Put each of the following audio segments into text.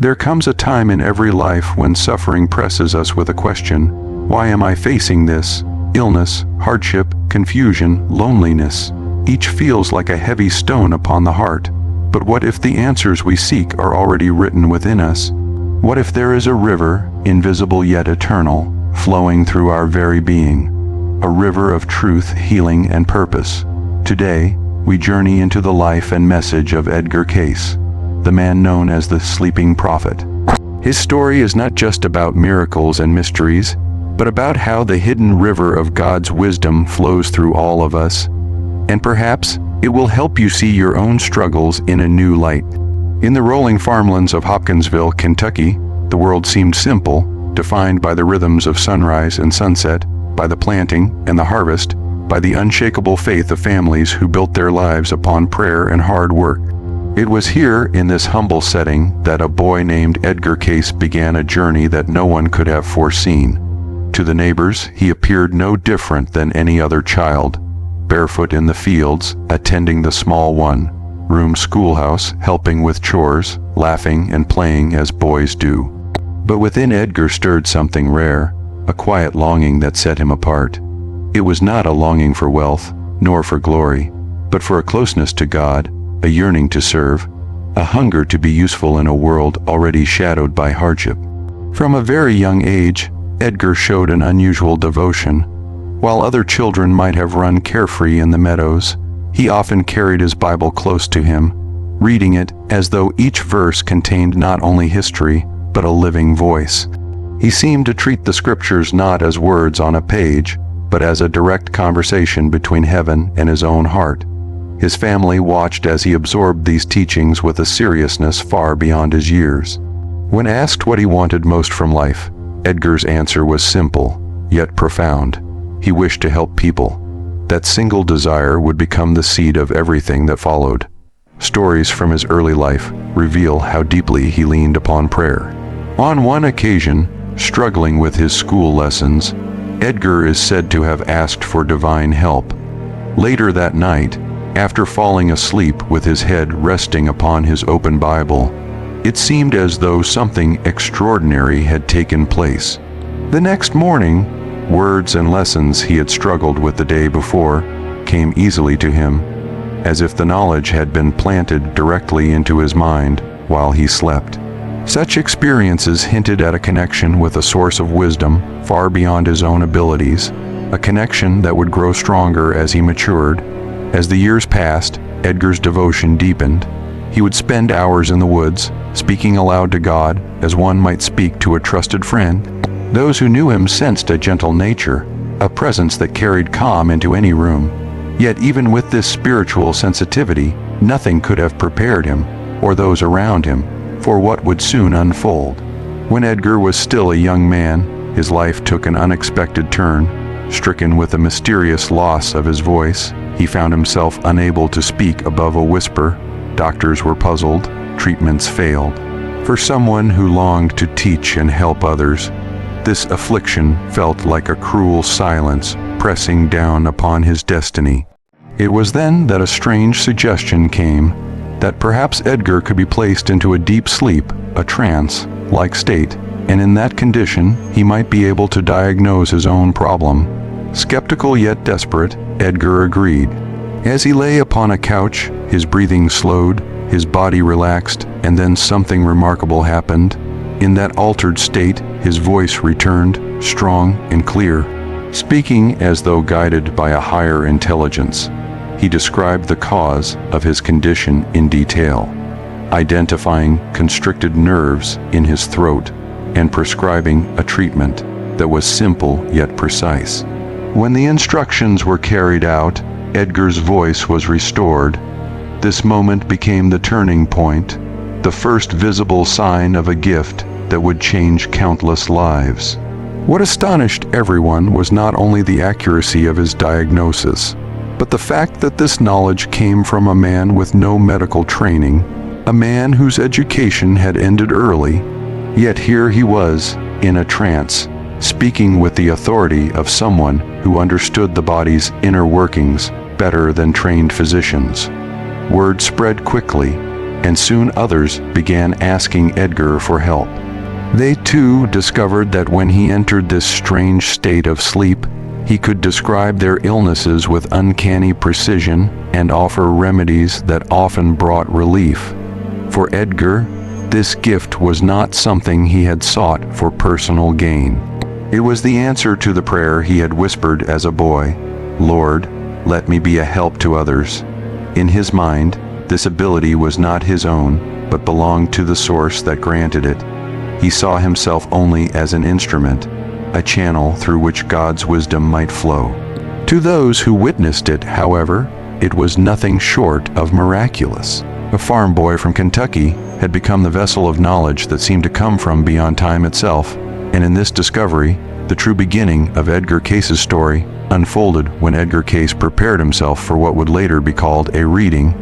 There comes a time in every life when suffering presses us with a question: why am I facing this? Illness, hardship, confusion, loneliness. Each feels like a heavy stone upon the heart. But what if the answers we seek are already written within us? What if there is a river, invisible yet eternal, flowing through our very being? A river of truth, healing, and purpose. Today, we journey into the life and message of Edgar Cayce, the man known as the Sleeping Prophet. His story is not just about miracles and mysteries, but about how the hidden river of God's wisdom flows through all of us. And perhaps it will help you see your own struggles in a new light. In the rolling farmlands of Hopkinsville, Kentucky, the world seemed simple, defined by the rhythms of sunrise and sunset, by the planting and the harvest, by the unshakable faith of families who built their lives upon prayer and hard work. It was here, in this humble setting, that a boy named Edgar Cayce began a journey that no one could have foreseen. To the neighbors, he appeared no different than any other child, barefoot in the fields, attending the small one-room schoolhouse, helping with chores, laughing and playing as boys do. But within Edgar stirred something rare, a quiet longing that set him apart. It was not a longing for wealth, nor for glory, but for a closeness to God, a yearning to serve, a hunger to be useful in a world already shadowed by hardship. From a very young age, Edgar showed an unusual devotion. While other children might have run carefree in the meadows, he often carried his Bible close to him, reading it as though each verse contained not only history, but a living voice. He seemed to treat the scriptures not as words on a page, but as a direct conversation between heaven and his own heart. His family watched as he absorbed these teachings with a seriousness far beyond his years. When asked what he wanted most from life, Edgar's answer was simple, yet profound. He wished to help people. That single desire would become the seed of everything that followed. Stories from his early life reveal how deeply he leaned upon prayer. On one occasion, struggling with his school lessons, Edgar is said to have asked for divine help. Later that night, after falling asleep with his head resting upon his open Bible, it seemed as though something extraordinary had taken place. The next morning, words and lessons he had struggled with the day before came easily to him, as if the knowledge had been planted directly into his mind while he slept. Such experiences hinted at a connection with a source of wisdom far beyond his own abilities, a connection that would grow stronger as he matured. As the years passed, Edgar's devotion deepened. He would spend hours in the woods, speaking aloud to God as one might speak to a trusted friend. Those who knew him sensed a gentle nature, a presence that carried calm into any room. Yet even with this spiritual sensitivity, nothing could have prepared him, or those around him, for what would soon unfold. When Edgar was still a young man, his life took an unexpected turn. Stricken with the mysterious loss of his voice, he found himself unable to speak above a whisper. Doctors were puzzled, treatments failed. For someone who longed to teach and help others, this affliction felt like a cruel silence pressing down upon his destiny. It was then that a strange suggestion came, that perhaps Edgar could be placed into a deep sleep, a trance-like state, and in that condition he might be able to diagnose his own problem. Skeptical yet desperate, Edgar agreed. As he lay upon a couch, his breathing slowed, his body relaxed, and then something remarkable happened. In that altered state, his voice returned, strong and clear. Speaking as though guided by a higher intelligence, he described the cause of his condition in detail, identifying constricted nerves in his throat and prescribing a treatment that was simple yet precise. When the instructions were carried out, Edgar's voice was restored. This moment became the turning point, the first visible sign of a gift that would change countless lives. What astonished everyone was not only the accuracy of his diagnosis, but the fact that this knowledge came from a man with no medical training, a man whose education had ended early, yet here he was, in a trance, speaking with the authority of someone who understood the body's inner workings better than trained physicians. Word spread quickly. and soon others began asking Edgar for help. They too discovered that when he entered this strange state of sleep, he could describe their illnesses with uncanny precision and offer remedies that often brought relief. For Edgar, this gift was not something he had sought for personal gain. It was the answer to the prayer he had whispered as a boy, "Lord, let me be a help to others." In his mind, this ability was not his own, but belonged to the source that granted it. He saw himself only as an instrument, a channel through which God's wisdom might flow. To those who witnessed it, however, it was nothing short of miraculous. A farm boy from Kentucky had become the vessel of knowledge that seemed to come from beyond time itself, and in this discovery, the true beginning of Edgar Cayce's story unfolded when Edgar Cayce prepared himself for what would later be called a reading.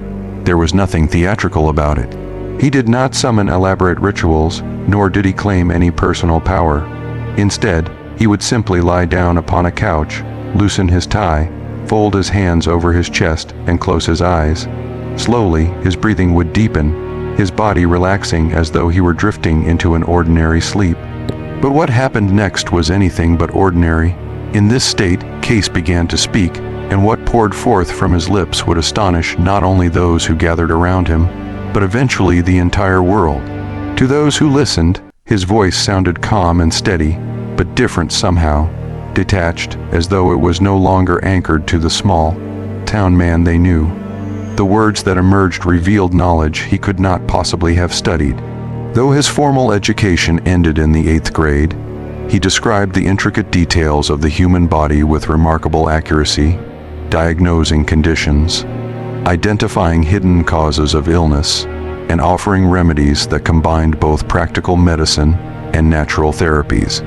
There was nothing theatrical about it. He did not summon elaborate rituals, nor did he claim any personal power. Instead, he would simply lie down upon a couch, loosen his tie, fold his hands over his chest, and close his eyes. Slowly, his breathing would deepen, his body relaxing as though he were drifting into an ordinary sleep. But what happened next was anything but ordinary. In this state, Cayce began to speak, and what poured forth from his lips would astonish not only those who gathered around him, but eventually the entire world. To those who listened, his voice sounded calm and steady, but different somehow, detached, as though it was no longer anchored to the small town man they knew. The words that emerged revealed knowledge he could not possibly have studied. Though his formal education ended in the 8th grade, he described the intricate details of the human body with remarkable accuracy, diagnosing conditions, identifying hidden causes of illness, and offering remedies that combined both practical medicine and natural therapies.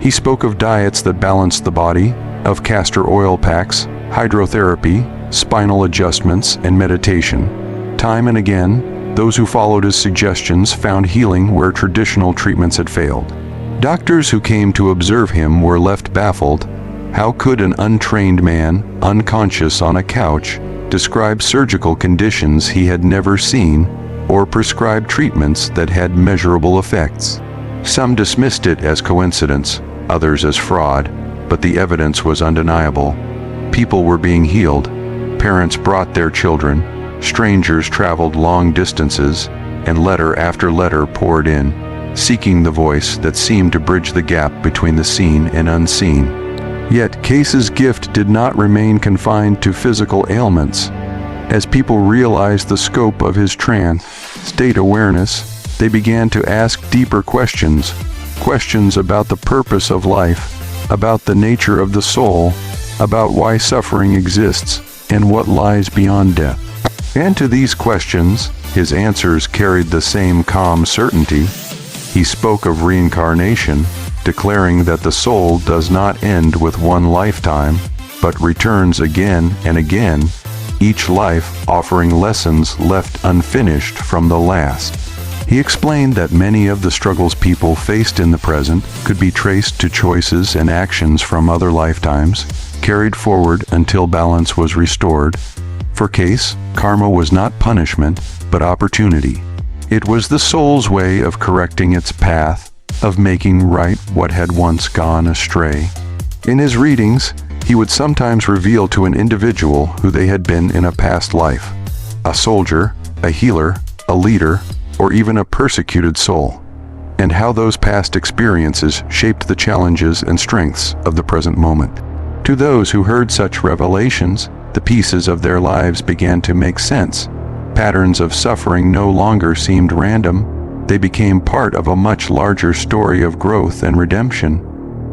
He spoke of diets that balanced the body, of castor oil packs, hydrotherapy, spinal adjustments, and meditation. Time and again, those who followed his suggestions found healing where traditional treatments had failed. Doctors who came to observe him were left baffled. How could an untrained man, unconscious on a couch, describe surgical conditions he had never seen, or prescribe treatments that had measurable effects? Some dismissed it as coincidence, others as fraud, but the evidence was undeniable. People were being healed. Parents brought their children. Strangers traveled long distances, and letter after letter poured in, seeking the voice that seemed to bridge the gap between the seen and unseen. Yet Cayce's gift did not remain confined to physical ailments. As people realized the scope of his trance state awareness, they began to ask deeper questions, questions about the purpose of life, about the nature of the soul, about why suffering exists, and what lies beyond death. And to these questions, his answers carried the same calm certainty. He spoke of reincarnation, declaring that the soul does not end with one lifetime, but returns again and again, each life offering lessons left unfinished from the last. He explained that many of the struggles people faced in the present could be traced to choices and actions from other lifetimes, carried forward until balance was restored. For Cayce, karma was not punishment, but opportunity. It was the soul's way of correcting its path, of making right what had once gone astray. In his readings, he would sometimes reveal to an individual who they had been in a past life: a soldier, a healer, a leader, or even a persecuted soul, and how those past experiences shaped the challenges and strengths of the present moment. To those who heard such revelations, the pieces of their lives began to make sense. Patterns of suffering no longer seemed random. They became part of a much larger story of growth and redemption.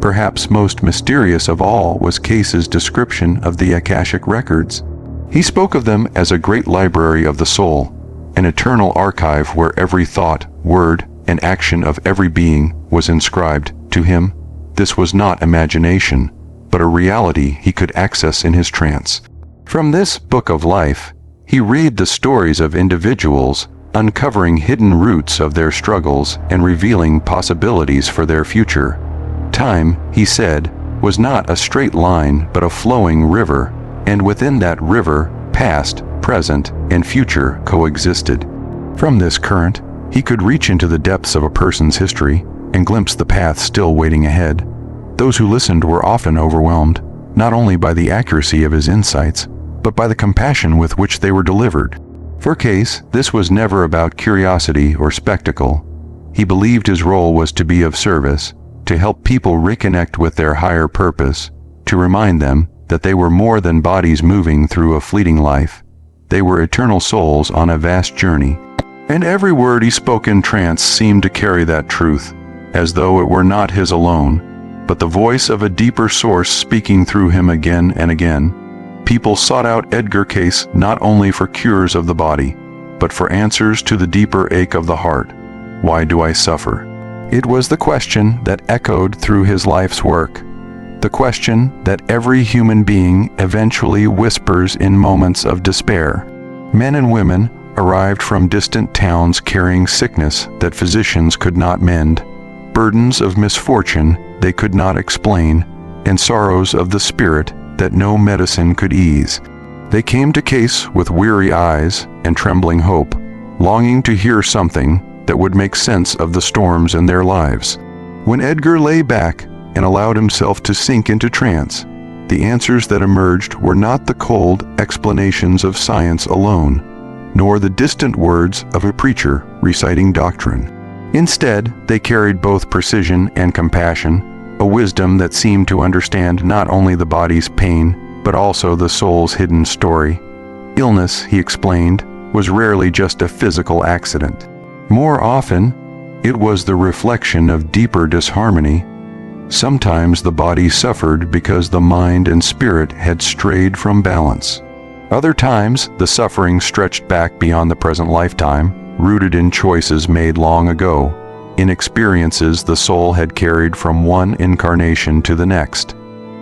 Perhaps most mysterious of all was Cayce's description of the Akashic records. He spoke of them as a great library of the soul, an eternal archive where every thought, word, and action of every being was inscribed. To him, this was not imagination, but a reality he could access in his trance. From this book of life, he read the stories of individuals, uncovering hidden roots of their struggles and revealing possibilities for their future. Time, he said, was not a straight line but a flowing river, and within that river, past, present, and future coexisted. From this current, he could reach into the depths of a person's history and glimpse the path still waiting ahead. Those who listened were often overwhelmed, not only by the accuracy of his insights, but by the compassion with which they were delivered. For Cayce, this was never about curiosity or spectacle. He believed his role was to be of service, to help people reconnect with their higher purpose, to remind them that they were more than bodies moving through a fleeting life. They were eternal souls on a vast journey. And every word he spoke in trance seemed to carry that truth, as though it were not his alone, but the voice of a deeper source speaking through him again and again. People sought out Edgar Cayce not only for cures of the body, but for answers to the deeper ache of the heart. Why do I suffer? It was the question that echoed through his life's work, the question that every human being eventually whispers in moments of despair. Men and women arrived from distant towns carrying sickness that physicians could not mend, burdens of misfortune they could not explain, and sorrows of the spirit that no medicine could ease. They came to Cayce with weary eyes and trembling hope, longing to hear something that would make sense of the storms in their lives. When Edgar lay back and allowed himself to sink into trance, the answers that emerged were not the cold explanations of science alone, nor the distant words of a preacher reciting doctrine. Instead, they carried both precision and compassion, a wisdom that seemed to understand not only the body's pain, but also the soul's hidden story. Illness, he explained, was rarely just a physical accident. More often, it was the reflection of deeper disharmony. Sometimes the body suffered because the mind and spirit had strayed from balance. Other times, the suffering stretched back beyond the present lifetime, rooted in choices made long ago, in experiences the soul had carried from one incarnation to the next.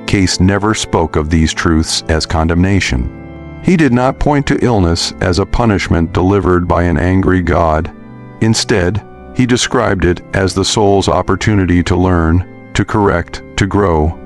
Cayce never spoke of these truths as condemnation. He did not point to illness as a punishment delivered by an angry God. Instead, he described it as the soul's opportunity to learn, to correct, to grow.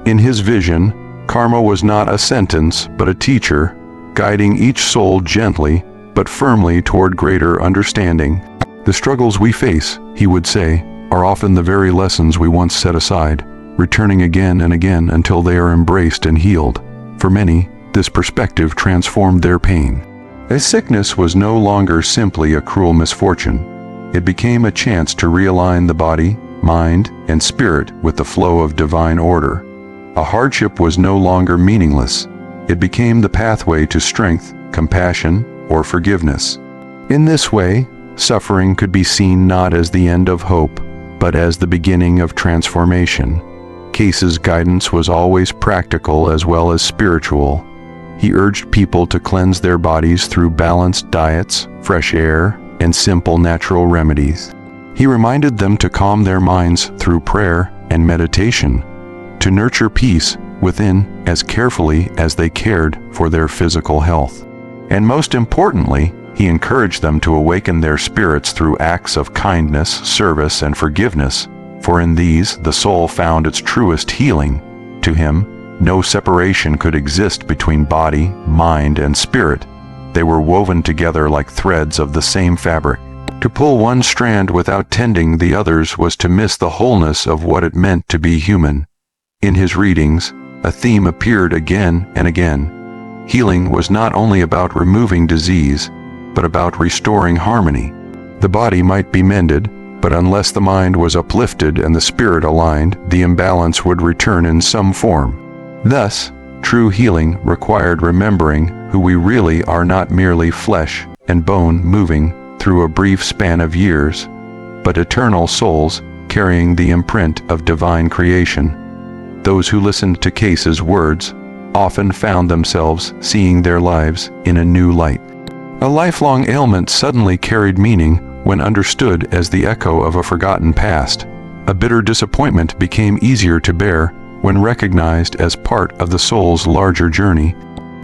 In his vision, karma was not a sentence, but a teacher, guiding each soul gently but firmly toward greater understanding. The struggles we face, he would say, are often the very lessons we once set aside, returning again and again until they are embraced and healed. For many, this perspective transformed their pain. A sickness was no longer simply a cruel misfortune. It became a chance to realign the body, mind, and spirit with the flow of divine order. A hardship was no longer meaningless. It became the pathway to strength, compassion, or forgiveness. In this way, suffering could be seen not as the end of hope, but as the beginning of transformation. Cayce's guidance was always practical as well as spiritual. He urged people to cleanse their bodies through balanced diets, fresh air, and simple natural remedies. He reminded them to calm their minds through prayer and meditation, to nurture peace within as carefully as they cared for their physical health. And most importantly, he encouraged them to awaken their spirits through acts of kindness, service, and forgiveness, for in these the soul found its truest healing. To him, no separation could exist between body, mind, and spirit. They were woven together like threads of the same fabric. To pull one strand without tending the others was to miss the wholeness of what it meant to be human. In his readings, a theme appeared again and again. Healing was not only about removing disease, but about restoring harmony. The body might be mended, but unless the mind was uplifted and the spirit aligned, the imbalance would return in some form. Thus, true healing required remembering who we really are, not merely flesh and bone moving through a brief span of years, but eternal souls carrying the imprint of divine creation. Those who listened to Cayce's words often found themselves seeing their lives in a new light. A lifelong ailment suddenly carried meaning when understood as the echo of a forgotten past. A bitter disappointment became easier to bear when recognized as part of the soul's larger journey.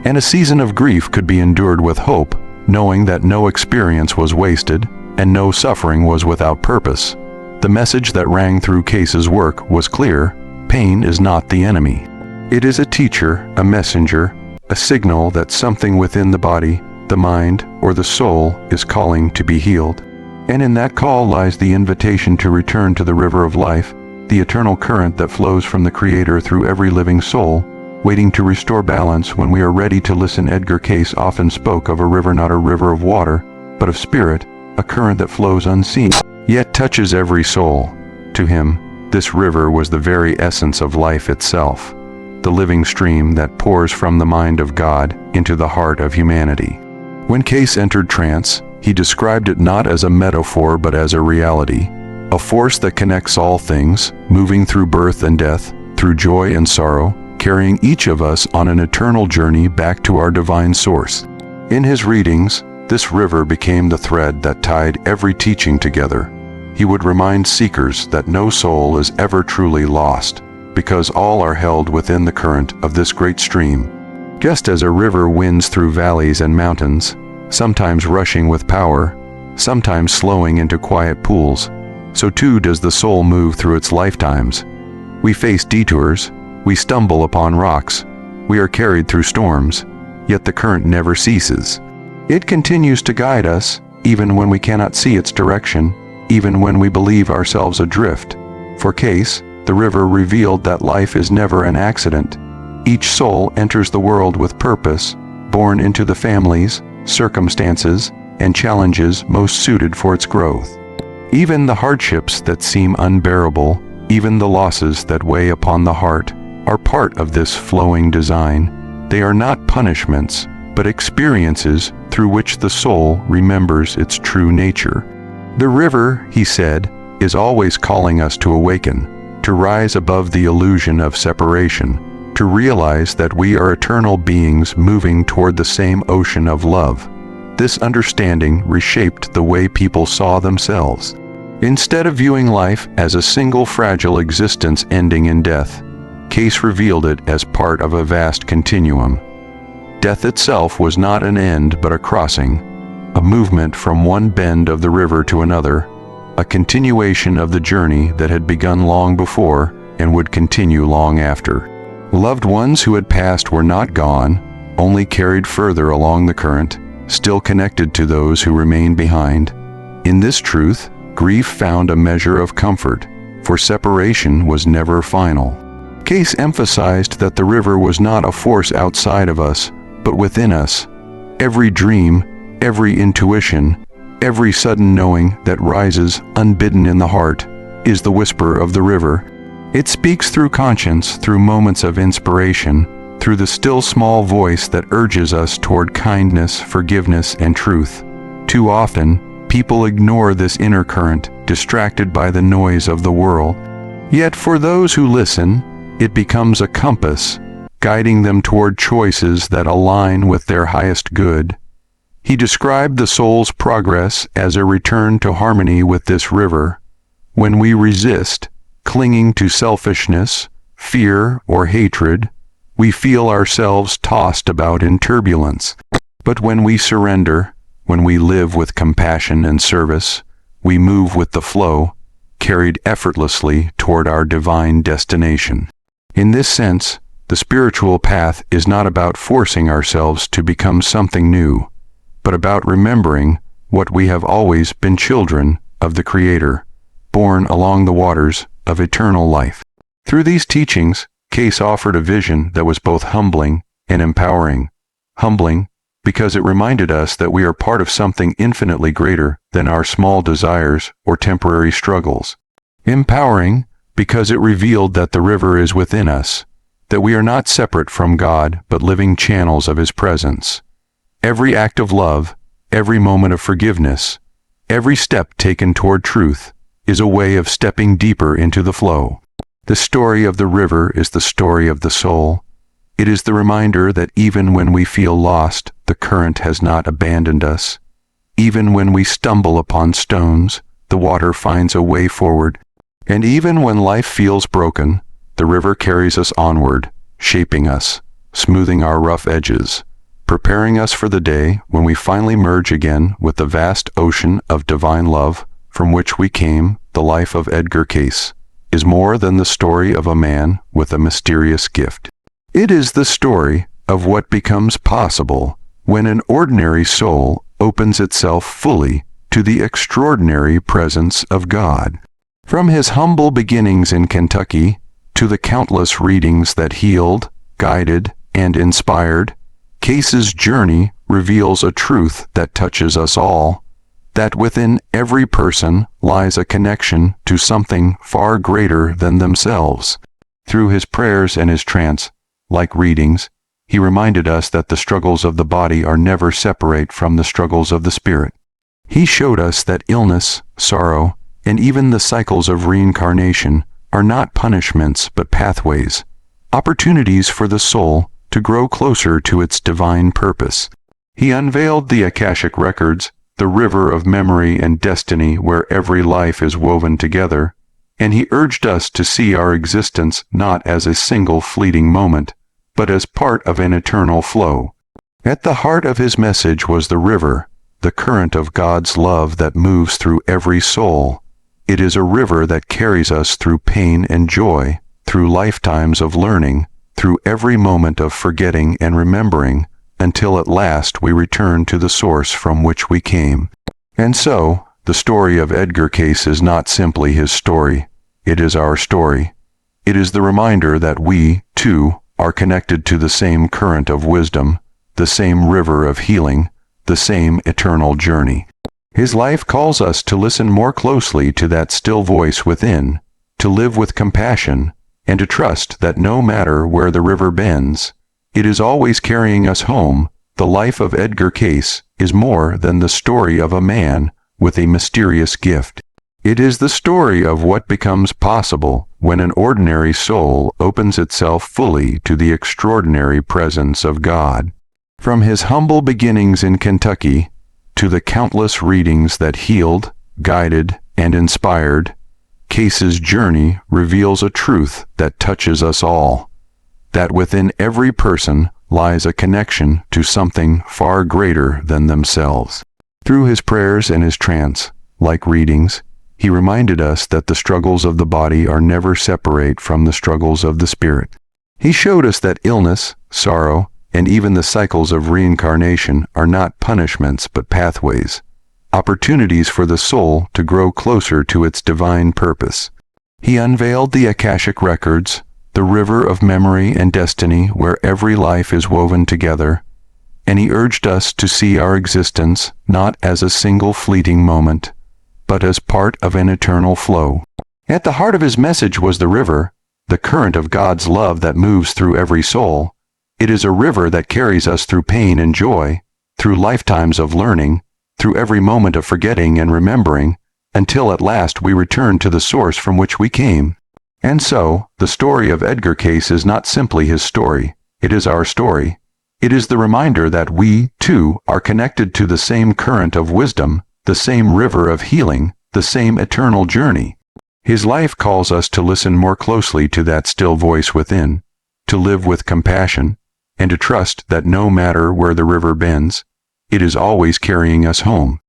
And a season of grief could be endured with hope, knowing that no experience was wasted and no suffering was without purpose. The message that rang through Cayce's work was clear: pain is not the enemy. It is a teacher, a messenger, a signal that something within the body, the mind or the soul is calling to be healed. And in that call lies the invitation to return to the river of life, the eternal current that flows from the Creator through every living soul, waiting to restore balance when we are ready to listen. Edgar Cayce often spoke of a river, not a river of water, but of spirit, a current that flows unseen, yet touches every soul. To him, this river was the very essence of life itself, the living stream that pours from the mind of God into the heart of humanity. When Cayce entered trance, he described it not as a metaphor but as a reality, a force that connects all things, moving through birth and death, through joy and sorrow, carrying each of us on an eternal journey back to our divine source. In his readings, this river became the thread that tied every teaching together. He would remind seekers that no soul is ever truly lost, because all are held within the current of this great stream. Just as a river winds through valleys and mountains, sometimes rushing with power, sometimes slowing into quiet pools, so too does the soul move through its lifetimes. We face detours, we stumble upon rocks, we are carried through storms, yet the current never ceases. It continues to guide us, even when we cannot see its direction, even when we believe ourselves adrift. For Cayce, the river revealed that life is never an accident. Each soul enters the world with purpose, born into the families, circumstances, and challenges most suited for its growth. Even the hardships that seem unbearable, even the losses that weigh upon the heart, are part of this flowing design. They are not punishments, but experiences through which the soul remembers its true nature. The river, he said, is always calling us to awaken, to rise above the illusion of separation, to realize that we are eternal beings moving toward the same ocean of love. This understanding reshaped the way people saw themselves. Instead of viewing life as a single fragile existence ending in death, Cayce revealed it as part of a vast continuum. Death itself was not an end but a crossing, a movement from one bend of the river to another, a continuation of the journey that had begun long before and would continue long after. Loved ones who had passed were not gone, only carried further along the current, still connected to those who remained behind. In this truth, grief found a measure of comfort, for separation was never final. Cayce emphasized that the river was not a force outside of us, but within us. Every dream, every intuition, every sudden knowing that rises unbidden in the heart is the whisper of the river. It speaks through conscience, through moments of inspiration, through the still small voice that urges us toward kindness, forgiveness, and truth. Too often, people ignore this inner current, distracted by the noise of the world. Yet for those who listen, it becomes a compass, guiding them toward choices that align with their highest good. He described the soul's progress as a return to harmony with this river. When we resist, clinging to selfishness, fear, or hatred, we feel ourselves tossed about in turbulence. But when we surrender, when we live with compassion and service, we move with the flow, carried effortlessly toward our divine destination. In this sense, the spiritual path is not about forcing ourselves to become something new, but about remembering what we have always been: children of the Creator, born along the waters of eternal life. Through these teachings, Cayce offered a vision that was both humbling and empowering. Humbling, because it reminded us that we are part of something infinitely greater than our small desires or temporary struggles. Empowering, because it revealed that the river is within us, that we are not separate from God but living channels of His presence. Every act of love, every moment of forgiveness, every step taken toward truth is a way of stepping deeper into the flow. The story of the river is the story of the soul. It is the reminder that even when we feel lost, the current has not abandoned us. Even when we stumble upon stones, the water finds a way forward. And even when life feels broken, the river carries us onward, shaping us, smoothing our rough edges, preparing us for the day when we finally merge again with the vast ocean of divine love from which we came. The life of Edgar Cayce is more than the story of a man with a mysterious gift. It is the story of what becomes possible when an ordinary soul opens itself fully to the extraordinary presence of God. From his humble beginnings in Kentucky to the countless readings that healed, guided, and inspired, Cayce's journey reveals a truth that touches us all, that within every person lies a connection to something far greater than themselves. Through his prayers and his trance-like readings, he reminded us that the struggles of the body are never separate from the struggles of the spirit. He showed us that illness, sorrow, and even the cycles of reincarnation are not punishments but pathways, opportunities for the soul to grow closer to its divine purpose. He unveiled the Akashic records, the river of memory and destiny where every life is woven together, and he urged us to see our existence not as a single fleeting moment, but as part of an eternal flow. At the heart of his message was the river, the current of God's love that moves through every soul. It is a river that carries us through pain and joy, through lifetimes of learning, through every moment of forgetting and remembering, until at last we return to the source from which we came. And so, the story of Edgar Cayce is not simply his story, it is our story. It is the reminder that we, too, are connected to the same current of wisdom, the same river of healing, the same eternal journey. His life calls us to listen more closely to that still voice within, to live with compassion, and to trust that no matter where the river bends, it is always carrying us home. The life of Edgar Cayce is more than the story of a man with a mysterious gift. It is the story of what becomes possible when an ordinary soul opens itself fully to the extraordinary presence of God. From his humble beginnings in Kentucky to the countless readings that healed, guided, and inspired, Cayce's journey reveals a truth that touches us all, that within every person lies a connection to something far greater than themselves. Through his prayers and his trance-like readings, he reminded us that the struggles of the body are never separate from the struggles of the spirit. He showed us that illness, sorrow, and even the cycles of reincarnation are not punishments but pathways, opportunities for the soul to grow closer to its divine purpose. He unveiled the Akashic records, the river of memory and destiny where every life is woven together, and he urged us to see our existence not as a single fleeting moment, but as part of an eternal flow. At the heart of his message was the river, the current of God's love that moves through every soul. It is a river that carries us through pain and joy, through lifetimes of learning, through every moment of forgetting and remembering, until at last we return to the source from which we came. And so, the story of Edgar Cayce is not simply his story, it is our story. It is the reminder that we, too, are connected to the same current of wisdom, the same river of healing, the same eternal journey. His life calls us to listen more closely to that still voice within, to live with compassion, and to trust that no matter where the river bends, it is always carrying us home.